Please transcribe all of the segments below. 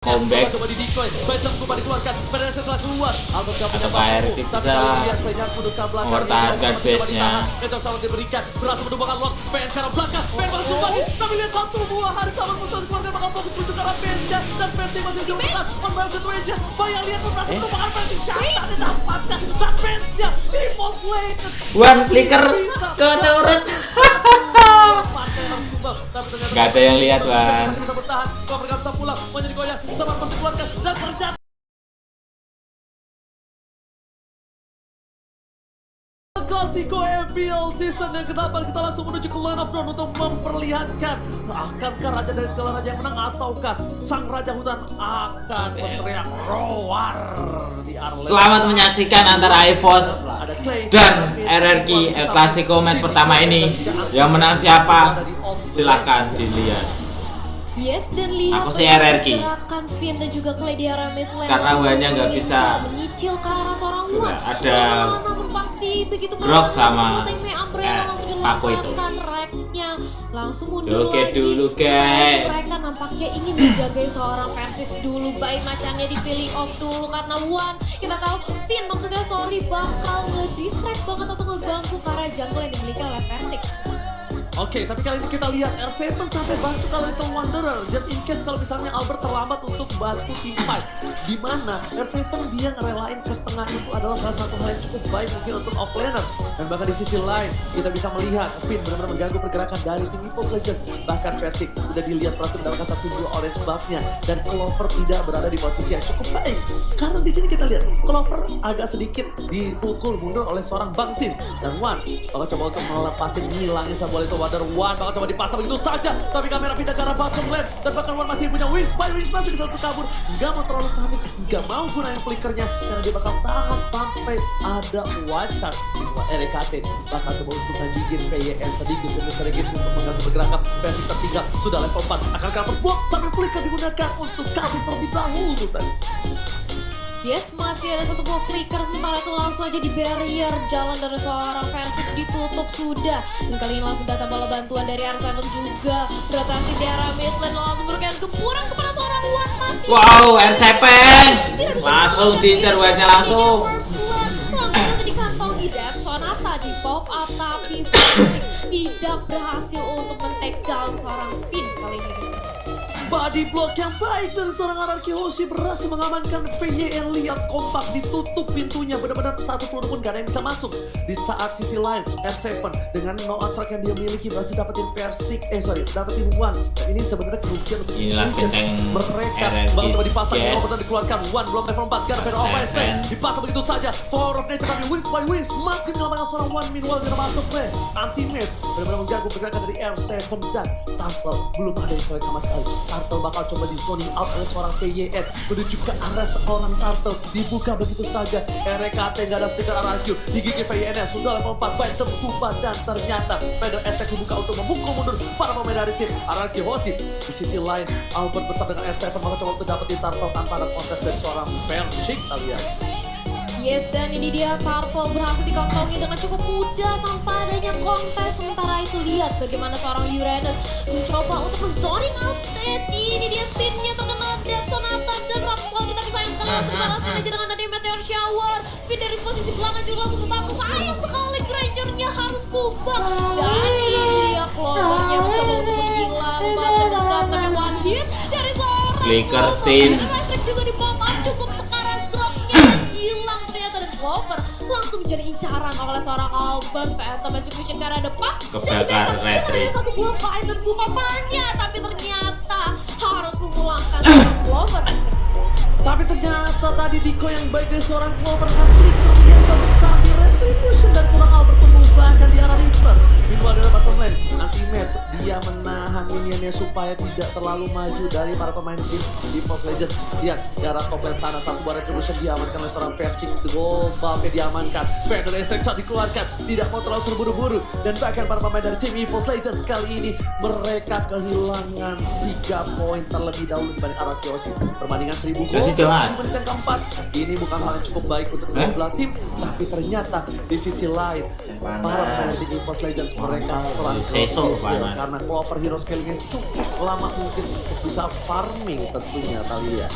Comeback coba di decoy, Bacem coba dikeluarkan, pada setelah keluar Albert gak punya apakah mampu, RRQ tapi bisa kalau lihat banyak mundurkan belakang mempertahankan base-nya? itu sangat diberikan, berhasil menumbangkan lock, PN sekarang belakang, PN masuk lagi, tapi lihat satu buah hari sama musuh dikeluarkan bakal fokus menuju ke arah base-nya, dan Verti masih jauh atas, on ball situation, bayang lihat berhasil menumbangkan Verti, jatah didapatkan, dan base-nya, Immolated, One flicker ke turret. Gak ada yang lihat, Bang. bisa bertahan, Clover gak bisa pulang, menjadi goyang, sama pasti keluarkan, dan terjadi Klasiko MPL season yang ke-8 kita langsung menuju ke line of down untuk memperlihatkan akankah raja dari segala raja yang menang ataukah sang raja hutan akan berteriak roar di Arlen. Selamat menyaksikan antara EVOS dan RRQ Klasiko match pertama ini. Yang menang siapa? Silakan dilihat. Yes, dan lihat Aku sih RRQ. gerakan Finn dan juga Clay di area mid lane Karena langsung Wan-nya nggak bisa menyicil ke arah seorang Wan. ada namun pasti begitu Grok sama langsung Paku itu. dilepaskan racknya langsung mundur Oke lagi. dulu, guys. Mereka nampaknya ingin menjaga seorang Versix dulu, baik macannya di feeling off dulu karena Wan kita tahu Finn maksudnya sorry bakal nge-distract banget atau ngeganggu ke arah jungle yang dimiliki oleh Versix. Oke, tapi kali ini kita lihat R7 sampai bantu kalau Little Wanderer. Just in case kalau misalnya Albert terlambat untuk bantu team fight. Di mana R7 dia ngerelain ke tengah itu adalah salah satu hal yang cukup baik mungkin untuk offlaner. Dan bahkan di sisi lain kita bisa melihat Finn benar-benar mengganggu pergerakan dari tim EVOS Legends. Bahkan Versix udah dilihat berhasil mendapatkan satu dua orange buff-nya dan Clover tidak berada di posisi yang cukup baik. Karena di sini kita lihat Clover agak sedikit dipukul mundur oleh seorang Bang Sin dan Wan. Kalau coba untuk melepasin ngilangin sebuah itu Wader Wan bakal coba dipasang begitu saja, tapi kamera pindah ke arah bottom lane dan bahkan Wan masih punya wings masih bisa kabur, nggak mau terlalu panik, nggak mau gunain flickernya karena dia bakal tahan sampai ada white card di RKT bakal coba untuk nganjingin PYN sedikit untuk mengganggu pergerakan. Versi tertinggal sudah level 4 akan cover block tapi flicker digunakan untuk kabur terlebih dahulu tadi. Yes, masih ada satu buah flicker sementara itu langsung aja di barrier jalan dari seorang Versix ditutup sudah. Dan kali ini langsung datang bola bantuan dari R7 juga. Rotasi di arah mid lane langsung memberikan gempuran kepada seorang Wan mati. Wow, R7 langsung diincar Wan-nya langsung. Langsung dikantongi dan Sonata di pop up tapi Versix tidak berhasil untuk men-take down seorang Finn kali ini. Body block yang baik dari seorang RRQ Hoshi berhasil mengamankan PYN. Lihat kompak ditutup pintunya, benar-benar satu peluru pun gak ada yang bisa masuk. Di saat sisi lain R7 dengan no answer yang dia miliki berhasil dapetin dapetin Wan. Ini sebenarnya kerugian untuk inilah benteng mereka. RRQ. Bakal coba dipasang, Yes. benar dikeluarkan. Wan belum level 4 karena benar OPSP dipasang begitu saja. Power of nature tapi wings by wings masih menyelamatkan seorang Wan. Meanwhile dia masuk play anti-match, benar-benar mengganggu pergerakan dari R7 dan Turtle belum ada yang sama sekali. Turtle bakal coba di zoning out oleh seorang PYN menuju ke arah seorang Turtle, dibuka begitu saja. RKT gak ada stiker RRQ, digigit PYN yang sudah level 4 baik tertutup dan ternyata Feather Attack dibuka untuk memukul mundur para pemain dari tim RRQ Hoshi. Di sisi lain Albert bersama dengan S7 bakal coba untuk dapetin Turtle tanpa ada kontes dari seorang Versix kalian. Yes, dan ini dia Turtle berhasil dikantongi dengan cukup mudah tanpa adanya kontes. Sementara itu lihat bagaimana seorang Uranus mencoba untuk men-zoning out set. Ini dia spinnya terkena Death Sonata dan Rhapsody, tapi sayang sekali langsung dibalaskan aja dengan adanya Meteor Shower. Fit dari posisi belakang juga langsung tertampung. Sayang sekali Grangernya harus tumbang. Dan ini dia Clovernya mencoba untuk menghilang masa dekat, tapi one hit dari seorang Flicker scene. Reflect juga di pop up cukup sekarang dropnya hilang ternyata dan Clover langsung menjadi incaran oleh seorang Albert. Phantom Execution ke arah depan Kebakar retreat. satu buah fighter papanya tapi ternyata harus memulangkan seorang Clover. Tapi ternyata tadi Diko yang baik dari seorang Clover dan flicker yang bagus tadi retribution dan seorang Albert tembus bahkan di arah Reaper. Meanwhile dari bottom lane anti-match dia menahan minionnya supaya tidak terlalu maju dari para pemain tim EVOS Legends. Lihat di arah top lane sana satu buah retribution diamankan oleh seorang Versix. Global-nya diamankan, Feather Attack dikeluarkan, tidak mau terlalu terburu-buru dan bahkan para pemain dari tim EVOS Legends kali ini mereka kehilangan 3 poin terlebih dahulu dibanding RRQ Hoshi. Perbandingan 1000 gol dibandingkan keempat, ini bukan hal yang cukup baik untuk kedua belah tim. Tapi ternyata di sisi lain para pemain tim EVOS Legends mereka setelah karena Clover hero scale-nya cukup lama mungkin untuk bisa farming tentunya Thalia.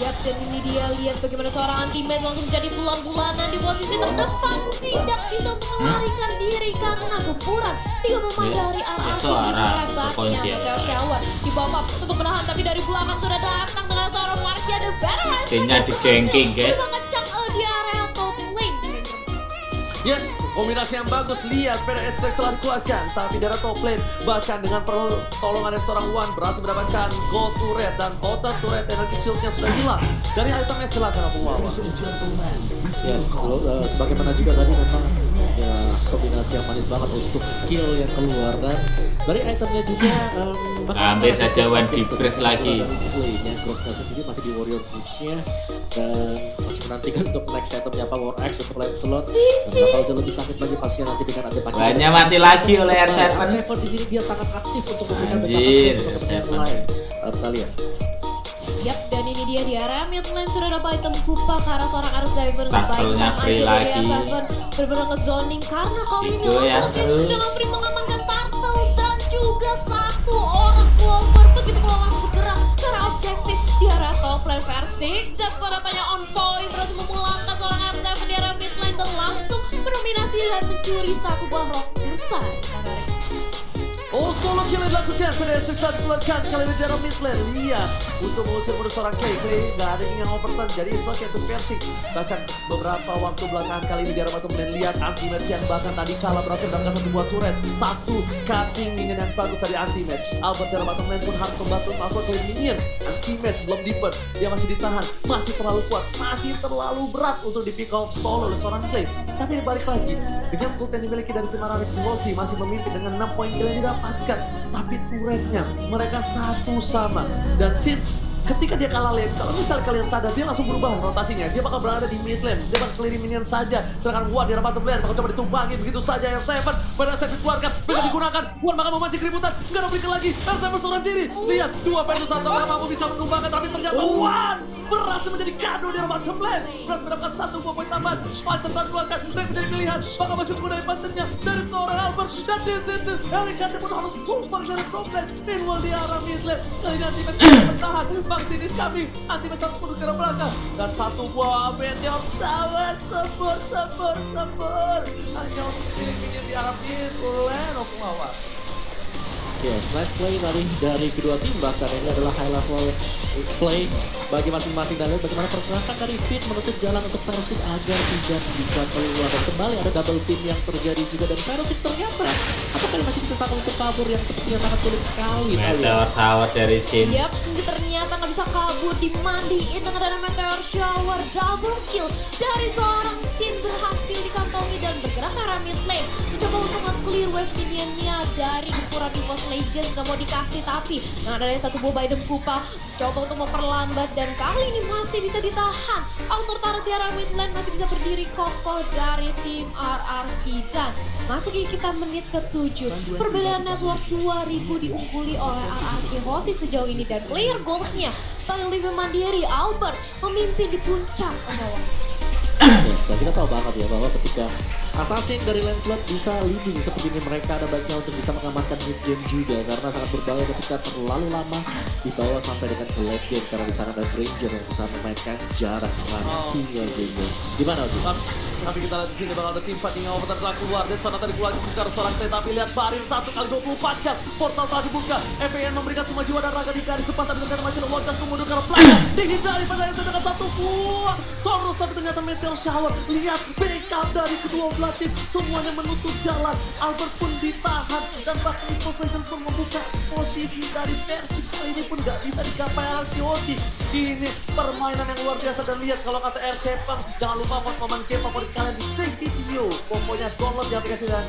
Yap, dan ini dia lihat bagaimana seorang anti-mage langsung menjadi bulan-bulanan di posisi terdepan. Tidak bisa melarikan diri karena gempuran 3 pemain dari RRQ hebatnya Meteor Shower dibawa untuk menahan, tapi dari belakang sudah datang dengan seorang Marcia the Veteran. Sinnya di ganking guys. Mengecam di area top lane. Yes, kombinasi yang bagus. Lihat pada extract telah dikeluarkan, tapi dari top lane bahkan dengan pertolongan dari seorang Wan berhasil mendapatkan gold turret dan outer turret energi shieldnya sudah hilang dari itemnya. Silakan Abu Wawa. Yes, sebagaimana juga tadi memang ya kombinasi yang manis banget untuk skill yang keluar, dan dari itemnya juga Hampir saja Wan di press lagi. Playnya Groknya sendiri masih di Warrior Boots-nya dan masih menantikan untuk next itemnya Power X untuk Lancelot, dan bakal jauh lebih sakit lagi pastinya nanti dengan ada pakai Bannya mati lagi oleh R7. R7 di sini dia sangat aktif untuk memberikan Anjir, backup untuk yang R7. lain. Kita lihat. Yap, dan ini dia di area mid lane sudah dapat item kupa ke arah seorang R7. Tackle-nya free lagi. Benar-benar nge-zoning karena kali ini Itu ya, langsung terus. dengan free mengamankan turtle dan juga satu orang clover. Begitu kalau langsung bergerak ke arah objektif di area top lane Versix. Dan tanya on point berhasil memulangkan seorang R7 di area mid lane dan langsung mendominasi dan mencuri satu buah rock besar. Oh, solo kill yang dilakukan pada extract dikeluarkan kali ini dari mid lane. Lihat untuk mengusir mundur seorang Clay nggak ada yang overturn, jadi itu kayak Versix. Bahkan beberapa waktu belakangan kali ini di arah bottom lane, lihat anti-match yang bahkan tadi kalah berhasil mendapatkan satu buah turret, satu cutting minion yang bagus dari anti-match. Albert di arah bottom lane pun harus membantu melakukan claim minion. Anti-match belum di-burst, dia masih ditahan, masih terlalu kuat, masih terlalu berat untuk di pick off solo oleh seorang Clay. Tapi balik lagi, dengan gold yang dimiliki dari tim Ararik Duosi masih memimpin dengan 6 poin kill yang didapatkan, tapi turretnya mereka satu sama. Dan Sin ketika dia kalah lane, kalau misal kalian sadar, dia langsung berubah rotasinya. Dia bakal berada di mid lane, dia bakal clearing minion saja. Sedangkan Wan di arah bottom lane bakal coba ditumbangi begitu saja. R7 pada saat dikeluarkan, mereka digunakan. Wan bakal memancing keributan, nggak ada berikan lagi. R7 seorang diri, lihat 2 versus 1 orang mampu bisa menumbangkan, tapi ternyata Wan berhasil menjadi kado di arah bottom lane. Berhasil mendapatkan 1 buah poin tambahan. Fighter dan keluarkan, mereka menjadi pilihan. Bakal masih menggunakan panternya dari seorang Albert. Dan di situ, Helikate pun harus tumbang dari top lane. Meanwhile di arah mid lane, kali ini anti-match bertahan. Maxinis kami, anti-match harus mundur ke arah belakang. Dan satu buah meteor shower, sebur. Hanya untuk pilih minion di arah mid lane of Mawar. Yes, nice play dari kedua tim, bahkan ini adalah high level play bagi masing-masing, dan lihat bagaimana pergerakan dari Fit menutup jalan untuk Versix agar tidak bisa keluar. Dan kembali ada double team yang terjadi juga, dan Versix ternyata apakah dia masih bisa sama untuk kabur yang sepertinya sangat sulit sekali. Meteor shower dari Sin. Yap, ternyata nggak bisa kabur, dimandiin dengan ada Meteor Shower. Double kill dari seorang Sin berhasil dikantongi dan bergerak ke arah mid lane. Mencoba untuk nge-clear wave minionnya dari gempuran EVOS Legends, nggak mau dikasih, tapi yang ada satu buah Biden Kupa coba untuk memperlambat, dan kali ini masih bisa ditahan. Auto turret di arah mid lane masih bisa berdiri kokoh dari tim RRQ, dan masukin kita menit ke-7. Perbedaan network 2000 diungguli oleh RRQ Hoshi sejauh ini, dan player goldnya Thalia Mandiri Albert memimpin di puncak bawah. Yes, dan kita tahu banget ya bahwa ketika Assassin dari Lancelot bisa leading seperti ini, mereka ada baiknya untuk bisa mengamankan mid game juga, karena sangat berbahaya ketika terlalu lama dibawa sampai dengan ke late game, karena di sana ada Ranger yang bisa memainkan jarak hingga game. Gimana tuh? Tapi kita lihat di sini bakal ada tim fight yang overturn telah keluar, dan sana tadi keluar ke seorang Clay, tapi lihat Barir 1 kali 24 jam, portal telah dibuka. FPN memberikan semua jiwa dan raga di garis depan, tapi ternyata masih loncat kemudian ke arah belakang, dihindari pada yang dengan satu buah Taurus, tapi ternyata Meteor Shower. Lihat backup dari kedua belah tim, semuanya menutup jalan. Albert pun ditahan, dan bahkan EVOS Legends pun membuka posisi dari Versix. Kali ini pun gak bisa digapai oleh Hoshi. Ini permainan yang luar biasa, dan lihat kalau kata R7, jangan lupa momen game favorit kalian di save video. Pokoknya download di aplikasi, dan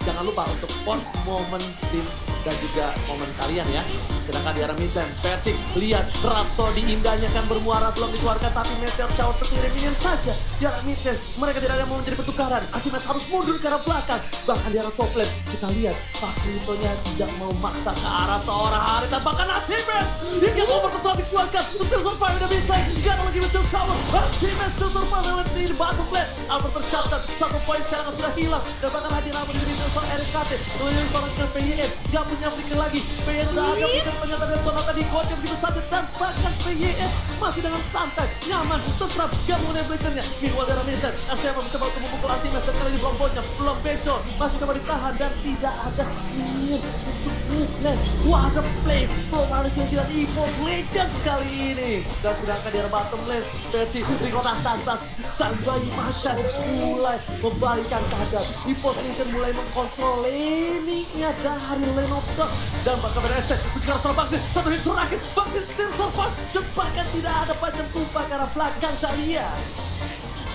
jangan lupa untuk pon momen tim dan juga momen kalian ya. Sedangkan di arah mid lane, Versix, lihat Rhapsody indahnya kan bermuara belum dikeluarkan, tapi Meteor Shower terkirim minion saja. Di arah mid lane, mereka tidak ada mau menjadi pertukaran. Ultimate harus mundur ke arah belakang. Bahkan di arah top lane, kita lihat Pakutonya tidak mau maksa ke arah seorang hari, dan bahkan Ultimate hingga over telah dikeluarkan. Still survive the mid lane, gak ada lagi Meteor Shower. Ultimate still survive di bottom lane. Albert tercatat, 1 poin sekarang sudah hilang, dan bahkan hadir Ramon diberi seorang Helikate, menjadi seorang KPYN. Gak musuhnya flicker lagi. PYN udah agak flicker, ternyata ada Sonata di coach yang begitu saja. Dan bahkan PYN masih dengan santai, nyaman, tentram, gabungan yang flickernya. Meanwhile dari Mister, SM mencoba untuk memukul Ultimate dan kali ini belum bocor, belum bocor. Masih coba ditahan dan tidak ada ingin untuk midlane. Wah, ada play from Arkeasi dan EVOS Legends kali ini. Dan sedangkan di bottom lane, versi Ricotta Tantas, sang bayi macan mulai membalikan keadaan. EVOS Legends mulai mengkontrol laningnya dari Lane of Dark. Dan bahkan pada ST, mencegah seorang Baxi, satu hit terakhir, Baxi still survive. Dan bahkan tidak ada panjang tumpah karena belakang Salia.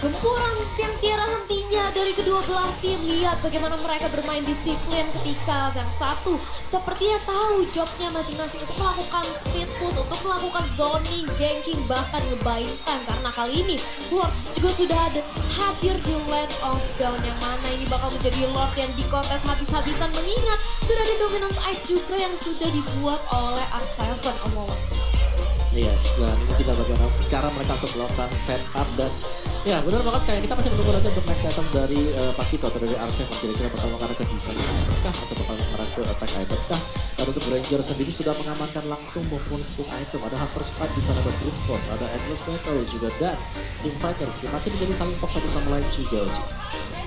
Gempuran yang tiada hentinya dari kedua belah tim. Lihat bagaimana mereka bermain disiplin ketika yang satu sepertinya tahu jobnya masing-masing untuk melakukan speed push, untuk melakukan zoning, ganking, bahkan ngebaikkan. Karena kali ini Lord juga sudah ada hadir di Land of Dawn, yang mana ini bakal menjadi Lord yang dikontes habis-habisan, mengingat sudah ada Dominance Ice juga yang sudah dibuat oleh R7 Omowan. Yes, dan ini kita bagaimana cara mereka untuk melakukan setup dan ya benar banget, kayak kita masih menunggu nanti untuk next item dari Pakito atau dari R7. Kira-kira pertama karena ke defense kah atau bakal mengarah ke attack item kah. Dan untuk Ranger sendiri sudah mengamankan langsung maupun speed item. Ada Hunter Squad di sana, ada Brute Force, ada Endless Battle juga, dan Team Fighters masih menjadi saling top satu sama lain juga, Uji.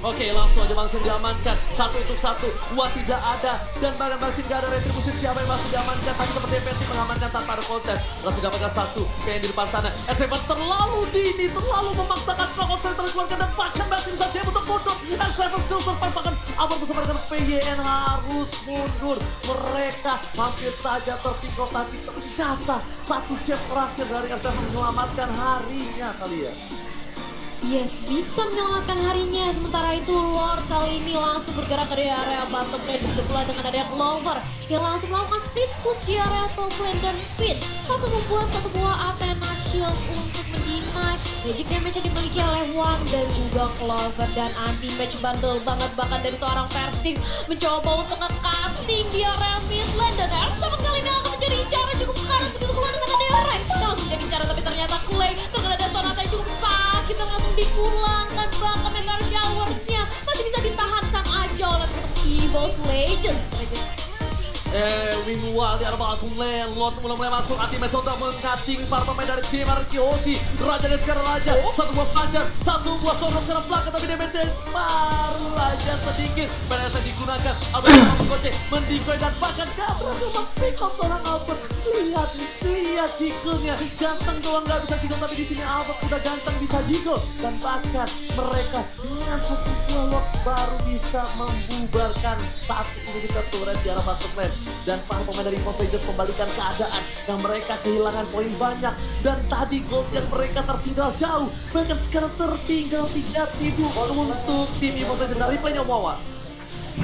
Oke, langsung aja Bangsin diamankan. Satu untuk satu. Wah, tidak ada. Dan bahkan Bangsin gak ada retribusi. Siapa yang masih diamankan? Tapi seperti Pepsi mengamankan tanpa ada konten. Langsung dapatkan satu. PN di depan sana. S7 terlalu dini, terlalu memaksakan pro konten terkeluarkan. Dan bahkan Bangsin saja untuk mundur. S7 still survive. Bahkan Abang bersama dengan PYN harus mundur. Mereka hampir saja tertinggal. Tapi ternyata satu jab terakhir dari S7 menyelamatkan harinya kalian. Yes, bisa menyelamatkan harinya. Sementara itu Lord kali ini langsung bergerak ke area bottom lane, begitu pula dengan ada Clover yang langsung melakukan speed push di area top lane, dan Fit langsung membuat satu buah Athena Shield untuk mendinai magic damage yang dimiliki oleh Wang dan juga Clover. Dan anti-match bandel banget bahkan dari seorang Persing mencoba untuk nge-cutting di area mid lane, dan R7 kali ini akan menjadi incaran cukup kanan, begitu pula dengan ada Ray yang langsung jadi incaran, tapi ternyata Clay terkena ada Sonata yang cukup sakit dan langsung dipulangkan. Bahkan Meteor Shower-nya masih bisa ditahankan aja oleh EVOS Legends. Meanwhile di arah bottom lane, Lord mulai masuk, anti-match sudah mengcutting para pemain dari tim Arkeasi. Raja dan sekarang Raja, satu buah panjang, satu buah sorok secara belakang, tapi damage baru aja sedikit. PNS digunakan, Albert mengkocek, mendikoy, dan bahkan gak berhasil mem-pick up seorang Albert. Lihat jiggle-nya, ganteng doang gak bisa jiggle, tapi di sini Albert udah ganteng bisa jiggle. Dan bahkan mereka dengan satu buah Lord baru bisa membubarkan satu individual turret di arah bottom lane. Dan para pemain dari EVOS Legends kembalikan keadaan yang mereka kehilangan poin banyak. Dan tadi gold yang mereka tertinggal jauh, bahkan sekarang tertinggal 3.000 untuk tim EVOS Legends. Dari replaynya Wawa.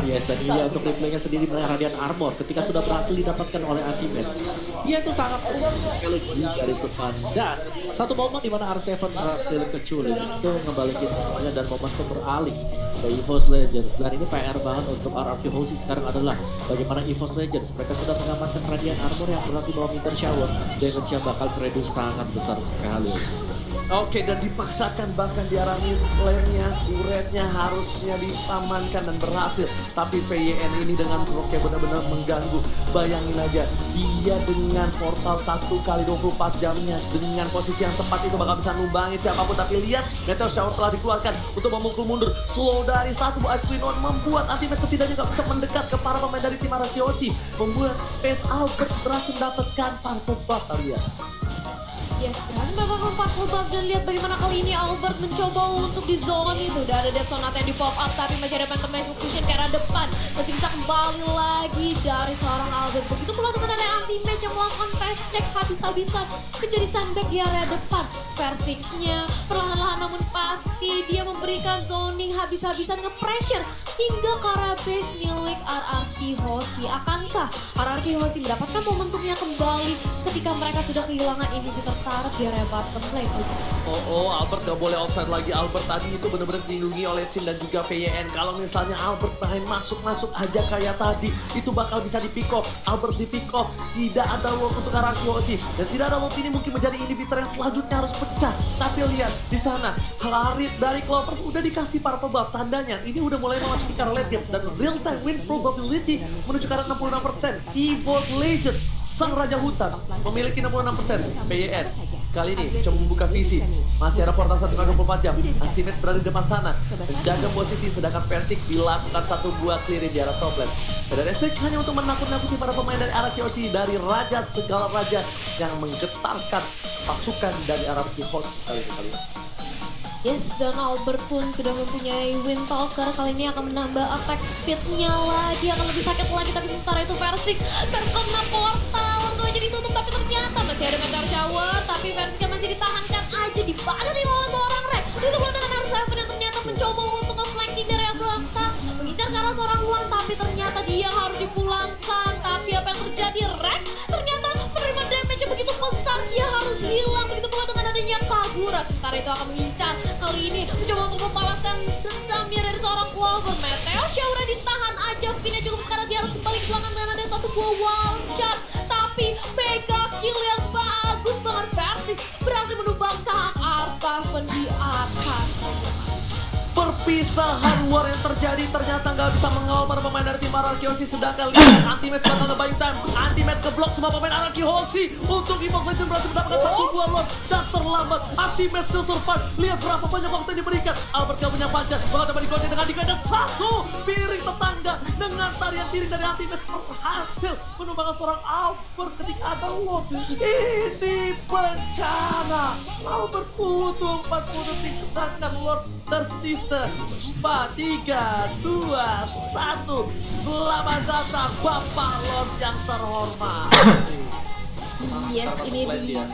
Yes, dan ini untuk replaynya sendiri mengenai Radiant Armor ketika sudah berhasil didapatkan oleh Anti-Match. Dia itu sangat sekali dari depan, dan satu momen di mana R7 berhasil keculik itu ngembalikin semuanya dan momentum beralih ke EVOS Legends. Dan ini PR banget untuk RRQ Hoshi sekarang adalah bagaimana EVOS Legends mereka sudah mengamankan Radiant Armor yang berhasil bawa Meteor Shower, damage yang bakal reduce sangat besar sekali. Oke, dan dipaksakan bahkan di arah mid lane-nya, turretnya harusnya diamankan dan berhasil. Tapi PYN ini dengan bloknya benar-benar mengganggu. Bayangin aja, dia dengan portal 1x24 jamnya, dengan posisi yang tepat itu bakal bisa numbangin siapapun. Tapi lihat, Meteor Shower telah dikeluarkan untuk memukul mundur. Slow dari satu Ice Queen On membuat Anti-Match setidaknya gak bisa mendekat ke para pemain dari tim Arkeasi. Membuat Space Albert berhasil mendapatkan party buff kalian. Yes, dan memang 40 buff, dan lihat bagaimana kali ini Albert mencoba untuk di zone itu. Sudah ada Death Sonata yang di pop up, tapi masih ada Phantom Execution ke arah depan. Masih bisa kembali lagi dari seorang Albert. Begitu pula dengan ada Anti-Match yang melakukan fast check habis-habisan menjadi sandbag di area depan. Versingsnya perlahan-lahan namun pasti dia memberikan zoning habis-habisan nge-pressure hingga ke arah base milik RRQ Hoshi. Akankah RRQ Hoshi mendapatkan momentumnya kembali ketika mereka sudah kehilangan inhibitor sementara di area bottom lane. Albert gak boleh offside lagi. Albert tadi itu benar-benar dilindungi oleh Sin dan juga VYN. Kalau misalnya Albert main masuk-masuk aja kayak tadi, itu bakal bisa di pick off. Albert di pick off, tidak ada work untuk arah QOC. Dan tidak ada work ini mungkin menjadi inhibitor yang selanjutnya harus pecah. Tapi lihat di sana, Harit dari Clovers udah dikasih para pebab. Tandanya ini udah mulai memasuki ke arah late game. Dan real time win probability menuju ke arah 66%. Evolve Legend, sang raja hutan, memiliki 66%. PYN kali ini coba membuka visi. Masih ada portal 1x24 jam. Ultimate berada di depan sana menjaga posisi, sedangkan Persik dilakukan satu buah clearing di arah top lane. Dan Estek hanya untuk menakut-nakuti para pemain dari arah QOC, dari raja segala raja yang menggetarkan pasukan dari arah QOC kali ini. Yes, dan Albert pun sudah mempunyai Windtalker. Kali ini akan menambah attack speed-nya lagi, akan lebih sakit lagi. Tapi sementara itu Persik terkena portal, langsung aja ditutup. Tapi ternyata masih ada Meteor Shower. Tapi Persiknya masih ditahankan aja, dipada di lawan seorang Rek. Ditutup dengan R7 yang ternyata mencoba untuk nge-flanking dari yang belakang, mengincar ke arah seorang Luan. Tapi ternyata dia harus dipulangkan. Tapi apa yang terjadi? Rek ternyata menerima damage yang begitu besar, dia harus hilang. Begitu pula dengan adanya Kagura. Sementara itu akan mengincar, kali ini mencoba untuk membalaskan dendamnya dari seorang Clover. Meteor Shower ditahan aja, Finnya cukup sekarang dia harus kembali ke belakang dengan ada satu buah wild shot. Tapi mega kill yang bagus banget, Persik berhasil menumbang tangan Artaven di atas. Perpisahan war yang terjadi ternyata nggak bisa mengawal para pemain dari tim RRQ Hoshi. Sedangkan lihat anti-match bakal buying time. Anti-match keblok semua pemain RRQ Hoshi. Untuk Evolve Legend berhasil mendapatkan satu buah loss dan terlambat. Anti-match still survive. Lihat berapa banyak waktu yang diberikan. Albert gak punya panjang. Bakal coba digoceng dengan diganda satu piring tetangga. Dengan tarian piring dari anti-match berhasil menumbangkan seorang Albert ketika ada loss. Ini bencana. Albert butuh 40 detik, sedangkan Lord tersisa 4, 3, 2, 1. Selamat datang Bapak Lord yang terhormat. Yes, ini dia.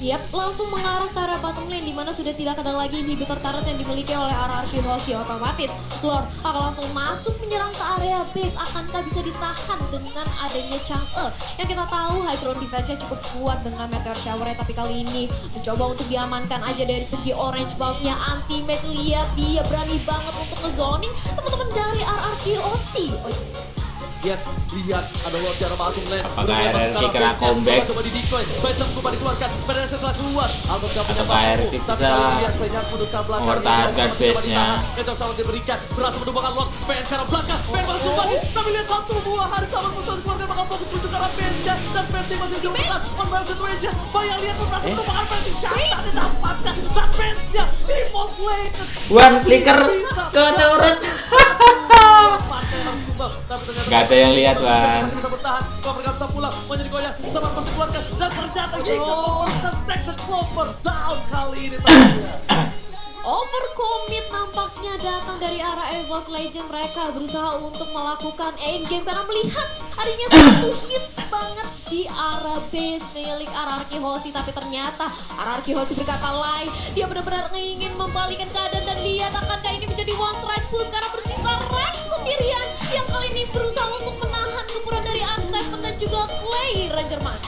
Yap, langsung mengarah ke arah bottom lane, dimana sudah tidak ada lagi inhibitor turret yang dimiliki oleh RRQ Hoshi. Otomatis Lord akan langsung masuk menyerang ke area base. Akankah bisa ditahan dengan adanya Chang'e? Yang kita tahu high ground defense-nya cukup kuat dengan Meteor Shower, tapi kali ini mencoba untuk diamankan aja dari segi orange buff-nya. Anti-match, lihat dia berani banget untuk nge-zoning teman-teman dari RRQ Hoshi. Yes, lihat ada Lord yang masuk lane. Apakah RRQ kena comeback? Coba di decoy, Baitam kembali dikeluarkan. Pada setelah keluar, Albert gak punya Apakah RRQ bisa mempertahankan base-nya? Itu sama diberikan, berhasil menumbangkan Lord. PN sekarang belakang, PN masuk kembali. Tapi lihat satu buah hari sama musuh keluarga bakal fokus menuju ke arah PN-nya. Dan PN masih diumumkan, on-battle situation. Bayang lihat berhasil menumbangkan PN siapa didapatkan. Dan PN-nya Evolve Legend. One flicker kecurut. Gak ada yang lihat, Bang. Bisa bertahan, Clover gak bisa pulang, menjadi goyang, sama pasti keluarkan, dan ternyata Giga the Clover down kali ini. Overcommit nampaknya datang dari arah Evolve Legend. Mereka berusaha untuk melakukan endgame karena melihat adanya satu hit banget di arah base milik RRQ Hoshi. Tapi ternyata RRQ Hoshi berkata lain, dia benar-benar ingin membalikkan keadaan. Dan lihat akankah ini menjadi one strike push karena bersisa Rex sendirian yang kali ini berusaha untuk menahan gempuran dari Aztec dan juga Clay Ranger Mas.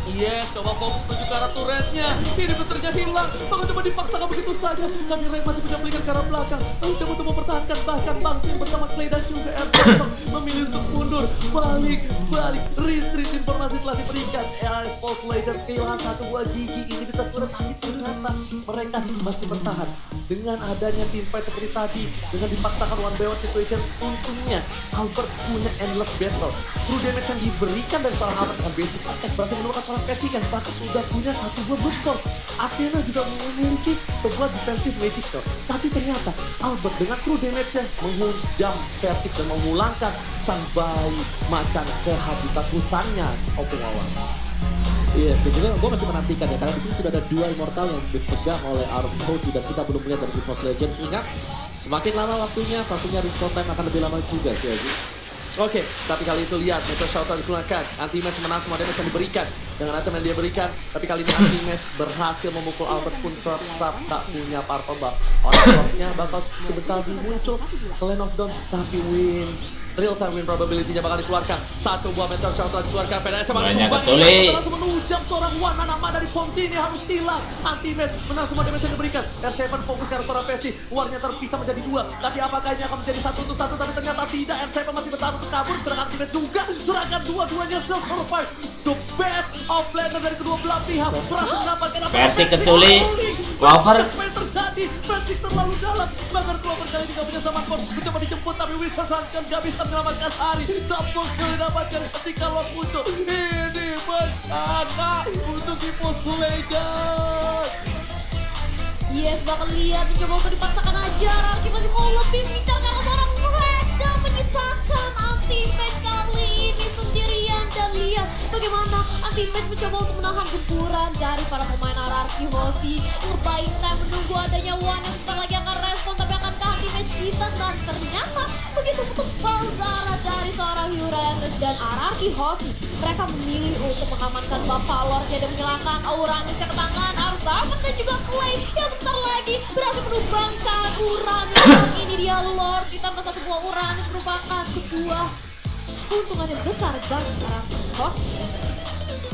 Yes, coba fokus menuju ke arah turretnya. Ini puternya hilang, maka coba dipaksakan begitu saja. Tapi Ren masih punya pelingan ke arah belakang. Lalu coba untuk mempertahankan, bahkan Bangsin bersama Clay dan juga R7 memilih untuk mundur. Balik, retreat informasi telah diberikan. Evolve Legends kehilangan satu buah gigi ini bisa turret, tapi ternyata mereka masih bertahan. Dengan adanya team fight seperti tadi, dengan dipaksakan one by one situation, untungnya Albert punya endless battle. True damage yang diberikan dari seorang Albert dengan basic attack berhasil menemukan seorang Persik yang bahkan sudah punya satu buah brute force. Athena juga memiliki sebuah defensive magic tuh. Tapi ternyata Albert dengan true damage-nya menghujam Persik dan memulangkan sang bayi macan ke habitat hutannya. Opung awal. Iya, sebenarnya gue masih menantikan ya, karena di sini sudah ada dua immortal yang dipegang oleh RRQ Hoshi dan kita belum melihat dari Evolve Legends. Ingat, semakin lama waktunya, pastinya respawn time akan lebih lama juga sih, Aji. Oke, tapi kali itu lihat Meteor Shower digunakan, anti-match menang semua damage yang diberikan. dengan item yang dia berikan. Tapi kali ini Anti-Match berhasil memukul Albert pun tetap tak punya purple buff. Orang-orangnya bakal sebentar muncul Land of Dawn, tapi win real time win probability-nya bakal dikeluarkan. Satu buah meteor shower telah dikeluarkan. PDS banyak kecuali langsung menujam seorang Wana nama dari Fonti ini harus hilang. Anti-Match menang semua damage yang diberikan. R7 fokus ke arah seorang Percy. Warnya terpisah menjadi dua. Tapi apakah ini akan menjadi 1-1? Tapi ternyata tidak. R7 masih bertahan untuk kabur. Sedangkan Anti-Match juga. Sedangkan dua-duanya still survive. The best of laner dari kedua belah pihak. Berhasil mendapatkan apa? Percy kecuali Clover. Apa yang terjadi? Percy terlalu dalam. Bahkan Clover kali ini gak punya sama Kor. Mencoba dijemput tapi Wizards gak bisa menyelamatkan Hari. Double kill didapatkan ketika Lord muncul. Ini bencana untuk EVOS Legends. Yes, bakal lihat mencoba untuk dipaksakan aja. Rarki masih mau lebih mengincar karena seorang Red dan menyisakan Anti-Match kali ini sendirian. Dan lihat bagaimana Anti-Match mencoba untuk menahan gempuran dari para pemain RRQ Hoshi. Ngebaik time menunggu adanya One yang sebentar lagi akan respon, tapi akankah Anti-Match bisa? Dan ternyata begitu tebal Zara dari seorang Uranus dan RRQ Hoshi. Mereka memilih untuk mengamankan Bapak Lordnya dan menyalakan Uranusnya ke tangan Arzaman dan juga Clay yang bentar lagi berhasil menumbangkan Uranus. Dan ini dia Lord ditambah satu buah Uranus merupakan sebuah keuntungan yang besar bagi RRQ Hoshi.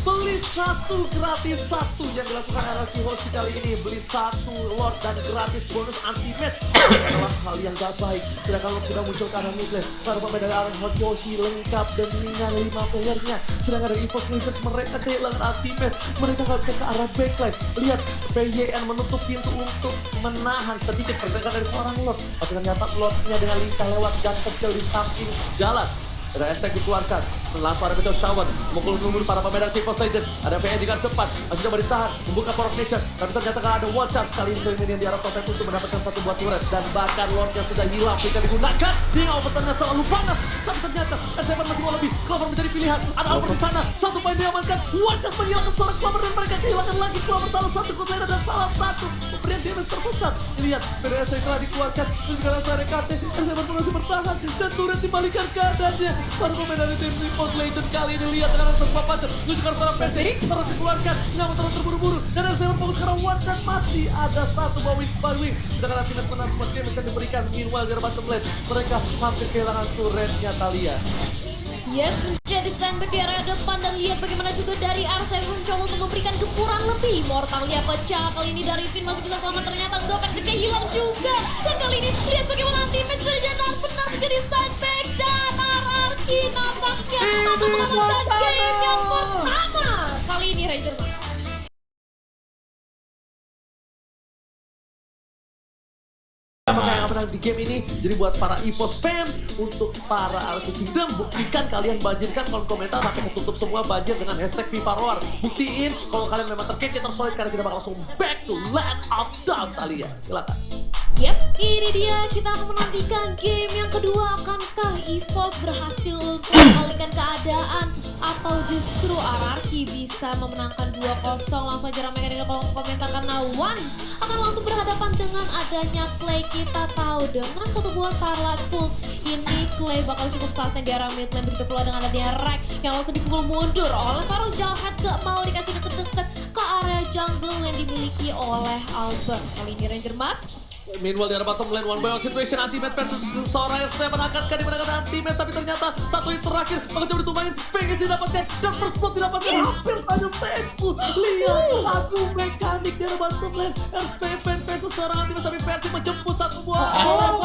Beli satu gratis satu yang dilakukan RRQ Hoshi kali ini. Beli satu Lord dan gratis bonus Anti-Match adalah hal yang gak baik. Sedangkan Lord sudah muncul ke arah mid lane. Para pemain dari RRQ Hoshi lengkap dengan 5 playernya. Sedangkan dari EVOS Legends mereka kehilangan Anti-Match. Mereka gak bisa ke arah backline. Lihat PYN menutup pintu untuk menahan sedikit pergerakan dari seorang Lord. Tapi ternyata Lordnya dengan lincah lewat gang kecil di samping jalan. Ada estek dikeluarkan, langsung ada meteor shower, mukul para pemain dari EVOS Legends. Ada PN di garis depan, masih coba ditahan, membuka power of nature. Tapi ternyata kan ada one chance kali ini yang diarah Totem untuk mendapatkan satu buah turret. Dan bahkan Lord yang sudah hilang jika digunakan. Hingga openernya terlalu panas. Tapi ternyata S7 masih mau lebih. Clover menjadi pilihan. Ada Albert di sana, satu poin diamankan. One chance menghilangkan seorang Clover dan mereka kehilangan lagi Clover. Salah satu Kusaina dan salah satu pemberian damage terbesar. Lihat, PDS telah dikeluarkan. Dan sekarang saya RKT, S7 masih bertahan. Dan turret dibalikan keadaannya. Para pemain dari tim EVOS Legends kali ini lihat dengan atas papan menunjukkan para Percy terus dikeluarkan, nggak terus terburu-buru dan R7 fokus karena One dan masih ada satu bawah wings by wing. Sedangkan Anti-Match menang semua game yang diberikan. Meanwhile dari bottom lane mereka hampir kehilangan turretnya Talia. Yes, menjadi standback di area depan dan lihat bagaimana juga dari R7 mencoba untuk memberikan gempuran lebih. Mortalnya pecah, kali ini dari Finn masih bisa selamat, ternyata enggak, Persik hilang juga. Dan kali ini lihat bagaimana Anti-Match benar-benar menjadi standback dan RRQ nampaknya akan mengamankan game yang pertama. Kali ini Ranger Mas. Apakah yang menang di game ini? Jadi buat para EVOS fans, untuk para RRQ Kingdom, buktikan kalian banjirkan kolom komentar sampai ketutup semua banjir dengan hashtag FIFA Roar. Buktiin kalau kalian memang terkece, tersolid, karena kita bakal langsung back to Land of Dawn Talia. Silakan. Yap, ini dia, kita akan menantikan game yang kedua. Akankah EVOS berhasil untuk mengalihkan keadaan atau justru RRQ bisa memenangkan 2-0? Langsung aja ramaikan di kolom komentar karena One akan langsung berhadapan dengan adanya Clay. Kita tahu dengan satu buah Starlight Pulse ini Clay bakal cukup sustain di area mid lane. Begitu pula dengan adanya Rek yang langsung dipukul mundur oleh seorang Jarhead, gak mau dikasih deket-deket ke area jungle yang dimiliki oleh Albert. Kali ini Ranger Mas. Meanwhile di arah bottom lane, one by one situation Anti-Match versus seorang R7 akankah dimenangkan Anti-Match, tapi ternyata satu hit terakhir bakal coba ditumbangin. Vegas didapatkan dan first blood didapatkan, hampir saja save. Lihat, aduh mekanik di arah bottom lane, R7 versus seorang Anti-Match, tapi Persik menjemput satu buah.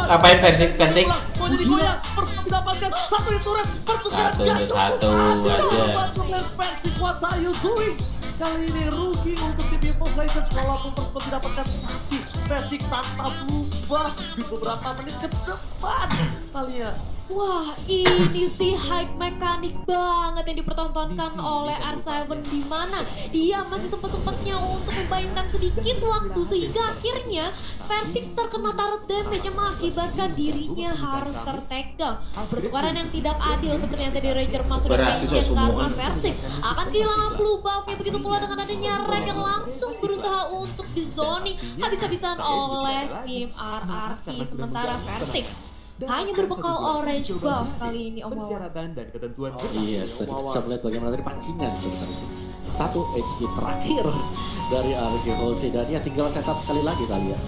Ngapain Persik? Mau jadi goyang, first blood didapatkan, satu hit turret, first blood Satu aja. Persik, what are you doing? Kali ini rugi untuk tim EVOS Legends walaupun terus didapatkan, tapi Persik tanpa berubah di beberapa menit ke depan. Talia, Wah, ini sih hype mekanik banget yang dipertontonkan oleh R7, di mana dia masih sempat-sempatnya untuk membayangkan sedikit waktu sehingga akhirnya Persik terkena turret damage yang mengakibatkan dirinya harus ter-take down. Pertukaran yang tidak adil seperti yang tadi Ranger Mas sudah mention, karena Persik akan kehilangan blue buff-nya. Begitu pula dengan adanya Rek yang langsung berusaha untuk di zoning habis-habisan oleh tim RRQ. Sementara Persik hanya berbekal orange buff kali ini, Om Wawan. Iya, tadi bisa melihat bagaimana tadi pancingan sebenarnya sih. 1 HP terakhir dari RRQ Hoshi. Dan ya tinggal setup sekali lagi kali ya.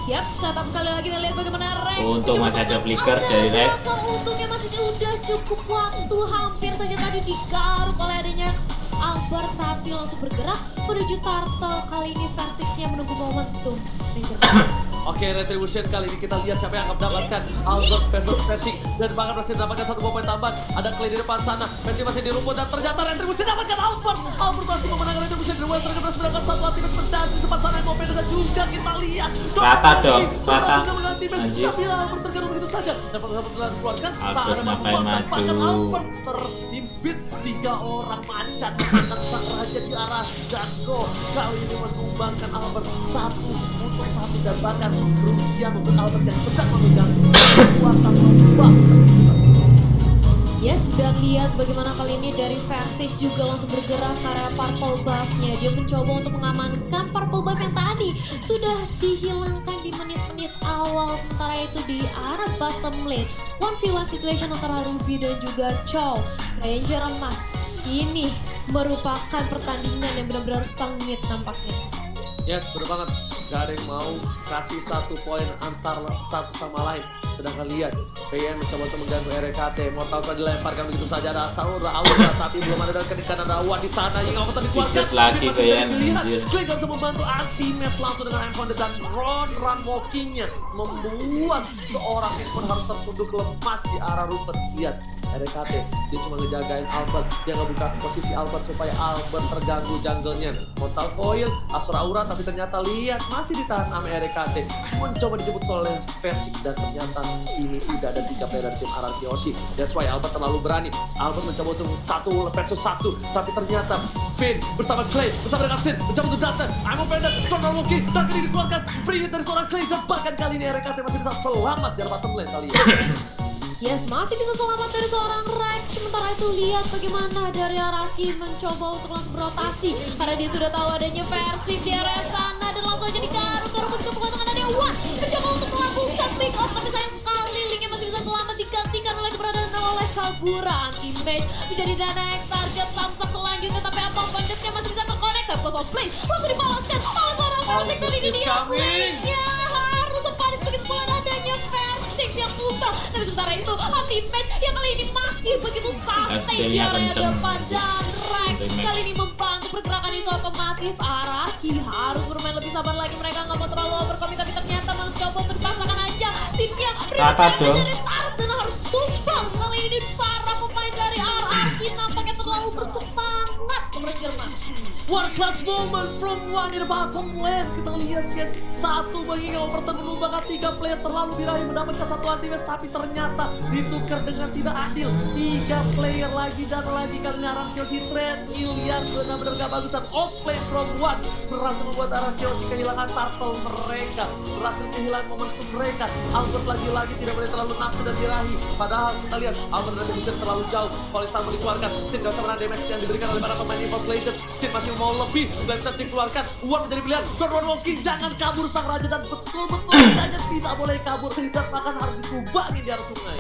Yap, setup sekali lagi kita lihat bagaimana Rek. Untung mencoba masih ada untuk flicker mengambil dari Rek. belakang. Untungnya masih udah cukup waktu, hampir saja tadi digaruk oleh adanya Albert, tapi langsung bergerak menuju turtle. Kali ini Versixnya menunggu momentum. Oke, Retribution kali ini kita lihat siapa yang akan mendapatkan Albert versus Versix. Dan bahkan berhasil mendapatkan 1 poin tambahan. Ada Clay di depan sana, Versix masih di rumput dan ternyata Retribution dapatkan Albert. Albert masih memenangkan Retribution dari Western, berhasil mendapatkan 1 ultimate mendas di depan sana. Yang dan juga kita lihat Rata dong, rata. Anjir. Tapi Albert tergaruk begitu saja. Dapat keluarkan, tak Albert ada masuk ngapain bahkan maju? Albert tersimpit 3 orang macan dengan sang raja di arah Dako. Kali ini menumbangkan Albert 1 untuk 1 dan bahkan kerugian untuk Albert yang sedang memegang kekuatan lembah. Yes, dan lihat bagaimana kali ini dari Versix juga langsung bergerak ke area purple buff-nya. Dia mencoba untuk mengamankan purple buff yang tadi sudah dihilangkan di menit-menit awal. Sementara itu di arah bottom lane, 1v1 situation antara Ruby dan juga Chow. Ranger emas ini merupakan pertandingan yang benar-benar sengit nampaknya. Yes, bener banget. Gak ada yang mau kasih 1 poin antar satu sama lain. Sedangkan lihat, PN mencoba untuk mengganggu RKT. Mortal tadi dilemparkan begitu saja. Ada Aura, tapi belum ada dan ketika ada Awan di sana yang apa tadi dikuatkan. Tikus lagi PN, anjir. Clay gak bisa membantu anti-match langsung dengan M-Founded dan run walking-nya membuat seorang pun harus tertunduk lemas di arah Rupert. Lihat, RKT dia cuma ngejagain Albert, dia ngebuka posisi Albert supaya Albert terganggu jungle-nya. Mortal Coil, Asura Aura, tapi ternyata lihat masih ditahan sama RKT. Mencoba dijemput oleh Versix dan ternyata ini udah ada 3 player dari tim RRQ Hoshi. That's why Albert terlalu berani. Albert mencoba untuk 1 versus 1, tapi ternyata Finn bersama Clay, bersama dengan Sin mencoba untuk datang. I'm offended, Storm Loki, dan kini dikeluarkan free hit dari seorang Clay. Dan bahkan kali ini RKT masih bisa selamat di bottom lane kali ini. Yes, masih bisa selamat dari seorang Rex. Sementara itu lihat bagaimana dari RRQ mencoba untuk langsung berotasi. Karena dia sudah tahu adanya Versix di area sana dan langsung aja digaruk begitu pengetahuan ada Wan. Mencoba untuk melakukan pick off, tapi sayang sekali linknya masih bisa selamat digantikan oleh keberadaan oleh Kagura. Anti-match menjadi next target samsak selanjutnya, tapi apa banditnya masih bisa terkonek. Tapi plus play langsung dibalaskan oleh seorang Versix dan ini dia play-nya. Harus sepadan begitu pula adanya Versix yang susah. Tapi sementara itu anti-match yang kali ini masih begitu santai di area depan dan Rex kali ini membantu pergerakan itu otomatis. RRQ harus bermain lebih sabar lagi, mereka nggak mau terlalu overcommit, tapi ternyata mencoba untuk dipasangkan aja timnya Rata dong. dari start dan harus tumbang. Kali ini para pemain dari RRQ nampaknya terlalu bersemangat Ranger Mas. One clutch moment from One in the bottom lane. Kita lihat ya, 1 bagi Overton menumbangkan 3 player terlalu birahi mendapatkan 1 anti-match, tapi ternyata ditukar dengan tidak adil. 3 player lagi dan lagi kali ini RRQ Hoshi trade Ilias benar-benar gak bagus dan outplay from One berhasil membuat RRQ Hoshi kehilangan turtle mereka, berhasil kehilangan momentum mereka. Albert lagi-lagi tidak boleh terlalu nafsu dan birahi. Padahal kita lihat Albert dan Division terlalu jauh. Polista mau dikeluarkan, Sin gak bisa menang damage yang diberikan oleh para pemain Evolve Legends. Sin masih mau lebih, gak bisa dikeluarkan. Uang menjadi pilihan, Don Walking jangan kabur sang raja dan betul-betul tidak boleh kabur dan bahkan harus dikubangi di arah sungai.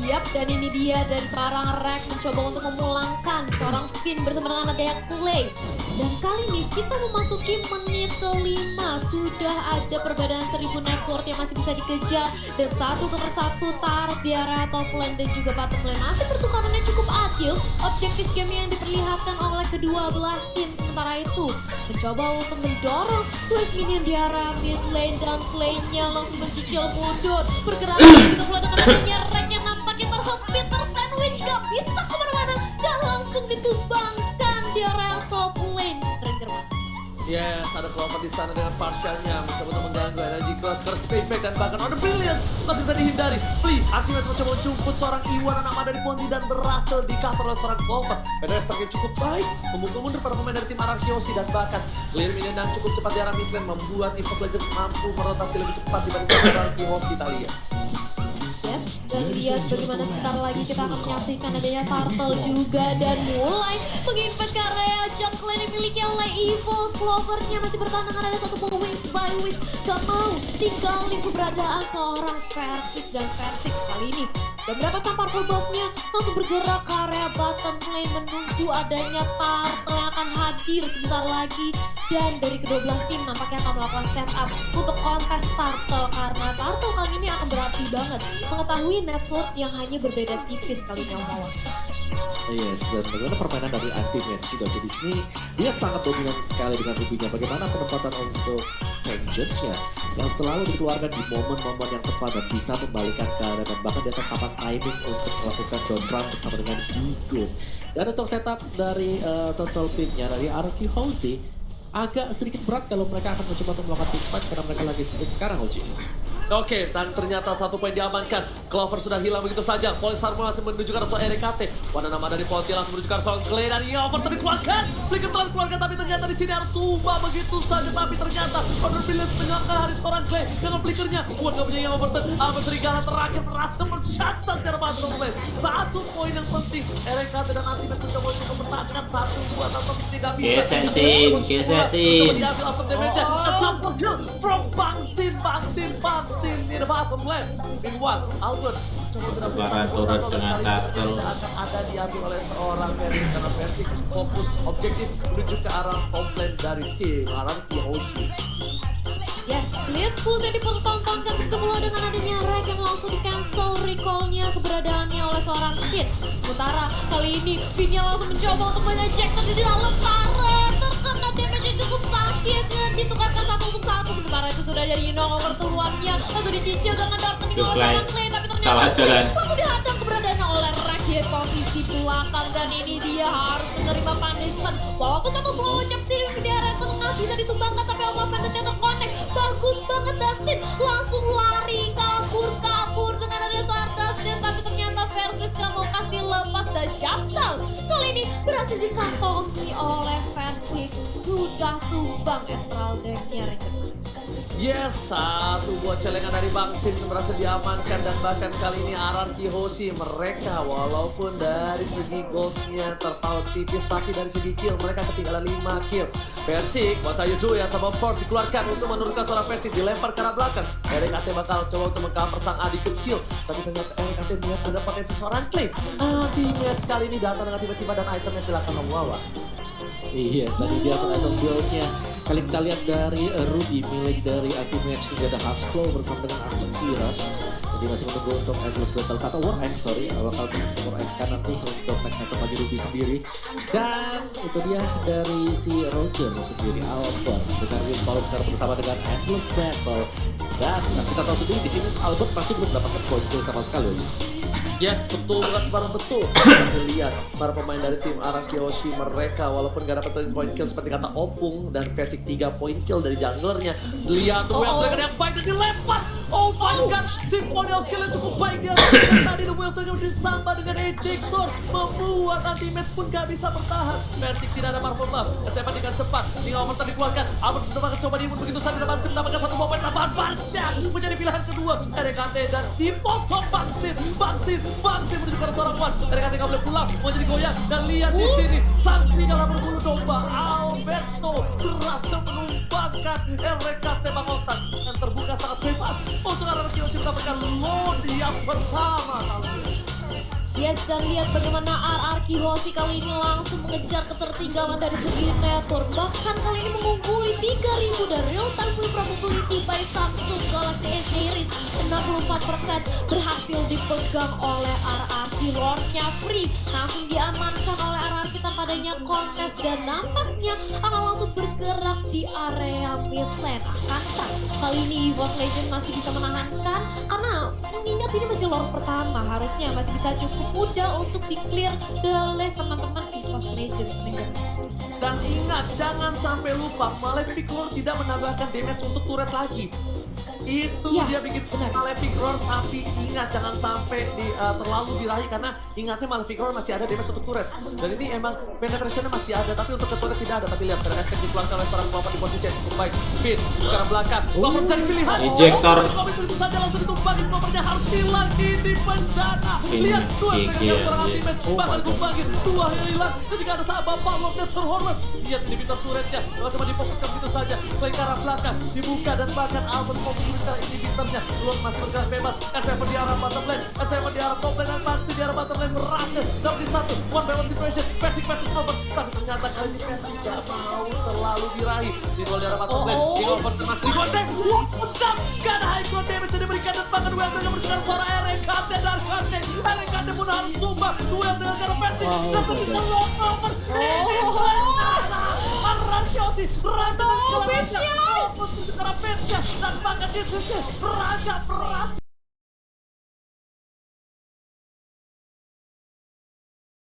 Yap, dan ini dia dari seorang Rex mencoba untuk memulangkan seorang Finn bersama dengan adanya Clay. Dan kali ini kita memasuki menit ke-5. Sudah ada perbedaan 1000 net worth yang masih bisa dikejar. Dan 1 per 1 tarik di area top lane dan juga bottom lane. Masih pertukarannya cukup adil. Objektif game yang diperlihatkan oleh kedua belah tim. Sementara itu mencoba untuk mendorong West minion di area mid lane. Dan Clay-nya langsung mencicil mundur. Bergerak begitu pula dengan adanya Rex yang nampaknya terhempit, tersandwich, gak bisa kemana-mana. Dan langsung ditumbangkan di area top lane Ranger Mas. Yes, ada Clover di sana dengan partialnya mencoba untuk mengganggu energi cross, stay back dan bahkan on the brilliance masih bisa dihindari. Flea akhirnya mencoba menjemput seorang Iwan anak mana dari Ponzi dan berhasil di counter oleh seorang Clover. PDS terkait cukup baik, memukul mundur para pemain dari tim RRQ Hoshi dan bahkan clear minion yang cukup cepat di arah mid lane membuat Evolve Legends mampu merotasi lebih cepat dibandingkan RRQ Hoshi tadi ya. Dan lihat bagaimana sebentar lagi kita akan menyaksikan adanya turtle juga dan mulai mengimpact ke area jungle yang dimiliki oleh Evo. Clover-nya masih bertahan dengan ada 1 wings by wings, gak mau tinggalin keberadaan seorang Versix dan Versix kali ini Dan mendapatkan powerful buff-nya, langsung bergerak ke area bottom lane menunggu adanya turtle yang akan hadir sebentar lagi. Dan dari kedua belah tim nampaknya akan melakukan setup untuk kontes turtle, karena turtle kali ini akan berapi banget mengetahui network yang hanya berbeda tipis kali ini lawan. Yes, dan bagaimana permainan dari anti-match juga di sini dia sangat dominan sekali dengan rubinya. Bagaimana penempatan untuk vengeance-nya yang selalu dikeluarkan di momen-momen yang tepat dan bisa membalikan keadaan, dan bahkan dia tahu kapan timing untuk melakukan down round bersama dengan Bigun. Dan untuk setup dari total pick-nya dari Arky Hoshi agak sedikit berat kalau mereka akan mencoba untuk melakukan pick fight karena mereka lagi split sekarang, Hoshi. Oke, dan ternyata 1 poin diamankan. Clover sudah hilang begitu saja. Polystar masih menuju ke arah RKT. Warna nama dari Ponti langsung menuju ke arah Clay, dan Yover tadi keluarkan. Flicker telah dikeluarkan, tapi ternyata di sini harus tumbang begitu saja. Tapi ternyata Order Village menyangka hari seorang Clay dengan flickernya. Buat gak punya Yover, Albert Serigala terakhir berhasil mencatat dari Master Clay. 1 poin yang penting. RKT dan Antimax sudah mau coba bertahan 1-2 atau tidak bisa. Gesesin. Coba diambil after damage-nya. Double kill from Bangsin di the bottom lane. Meanwhile, Albert coba Lebaran turut dengan turtle. akan ada diambil oleh seorang Ferry, karena Ferry fokus objektif menuju ke arah top lane dari tim Araki Hoshi. Yes, Blitz yang dipertontonkan bertemu dengan adanya Rek yang langsung di-cancel recall-nya keberadaannya oleh seorang Sin. Sementara kali ini Vinnya langsung mencoba untuk mengejekkan di dalam turret. Terkena damage yang cukup sakit dan ditukarkan 1 untuk 1. Sementara itu sudah jadi Inong keluarnya langsung dicicil dengan Darkening oleh seorang Clay, tapi ternyata salah jalan. langsung dihadang keberadaannya oleh Rek di posisi belakang, dan ini dia harus menerima punishment. Walaupun 1 bocap di area tengah bisa ditumbangkan, tapi Oma Pendetnya terkonek. Bagus banget Dasin, langsung lari kabur dengan ada Sardas, dan tapi ternyata Versus gak mau kasih lepas dan shutdown. Kali ini berhasil dikantongi oleh Versus, sudah tumbang Astral Deck-nya Rangers. Yes, 1 buah celengan dari Bangsin berhasil diamankan, dan bahkan kali ini Araki Hoshi mereka walaupun dari segi goldnya terpaut tipis, tapi dari segi kill mereka ketinggalan 5 kill. Persik, what are you do ya, sama Force dikeluarkan untuk menurunkan seorang Persik, dilempar ke arah belakang. RKT bakal coba untuk mengcover sang adik kecil, tapi ternyata RKT melihat ada potensi seorang Clay. Anti-match kali ini datang dengan tiba-tiba dan itemnya silakan membawa. Yes, tadi dia akan item build-nya. Kali kita lihat dari Ruby milik dari Anti-Match juga ada Hasclo bersama dengan Arkiras. Jadi masih menunggu untuk Endless Battle kata War X, bakal War X kan nanti untuk next item bagi Ruby sendiri. Dan itu dia dari si Roger sendiri, Albert dengan Win Collector bersama dengan Endless Battle. Dan kita tahu sendiri di sini Albert masih belum mendapatkan poin kill sama sekali. Yes, betul, bukan sebarang betul. Kita lihat para pemain dari tim Araki Hoshi mereka walaupun gak dapat poin kill seperti kata Opung dan Versik 3 poin kill dari junglernya. Lihat tuh Well Dragon yang baik dan dilempar. Oh my god, Symphony of Skill-nya cukup baik dia. Tadi The Well Dragon disambah dengan Ejector, membuat anti-match pun gak bisa bertahan. Versik tidak ada marvel buff, kesepan dengan cepat. Tinggal Albert dikeluarkan, Albert tetap akan coba diimun begitu saja dan Bangsin mendapatkan 1 poin tambahan. Barsha menjadi pilihan kedua RKT dan dipotong Bangsin menuju ke seorang Wan. RKT gak boleh pulang, mau jadi goyang. Dan lihat di sini, sang serigala berbulu domba Alberto berhasil menumbangkan RKT Bangotan dan terbuka sangat bebas untuk Araki Hoshi mendapatkan load yang pertama kali ini. Yes, dan lihat bagaimana Araki Hoshi kali ini langsung mengejar ketertinggalan dari segi network. Bahkan kali ini mengungguli 3000 dan real time win probability by Samsung Galaxy S Series 64% berhasil dipegang oleh RRQ. Lordnya free langsung diamankan oleh RRQ tanpa adanya kontes, dan nampaknya akan langsung bergerak di area mid lane. Akankah kali ini EVOS Legend masih bisa menahankan? Karena mengingat ini masih lord pertama, harusnya masih bisa cukup mudah untuk di-clear oleh teman-teman EVOS Legends. Dan ingat, jangan sampai lupa, Malefic Lord tidak menambahkan damage untuk turret lagi. Itu ya, dia bikin Malefic Roar, tapi ingat jangan sampai terlalu dirahi karena ingatnya Malefic Roar masih ada damage untuk turret. Dan ini emang penetrationnya masih ada, tapi untuk ke turret tidak ada. Tapi lihat ternyata dikeluarkan oleh seorang Bapak di posisi yang cukup baik. Fit, sekarang belakang, Bapak mencari pilihan. Ejector. Bapak itu saja langsung ditumbangin, Bapernya harus hilang ini bencana. Lihat, dua yang seorang ultimate, bakal ditumbangin, dua yang hilang. Ketika ada saat Bapak Lordnya terhormat. Lihat inhibitor turretnya, cuma difokuskan begitu saja. Baik ke arah belakang, dibuka dan bahkan Albert fokus sekarang inhibitornya. Luar masih bergerak bebas. S7 di arah bottom lane. S7 di arah top lane dan masih di arah bottom lane. Berhasil. Dapat di satu. One by one situation. Patrick Albert. Tapi ternyata kali ini Patrick gak mau terlalu diraih. Recall di arah bottom lane. King over dengan 3 damage. Wow, gak ada high ground damage yang diberikan. Dan bahkan duel dengan mendengar suara RKT dari Kante. RKT pun harus sumpah. Duel dengan cara Patrick. Dan ternyata long over. Rasiosi. Raja dan sekarang Raja. Dan bahkan itu Raja berhasil.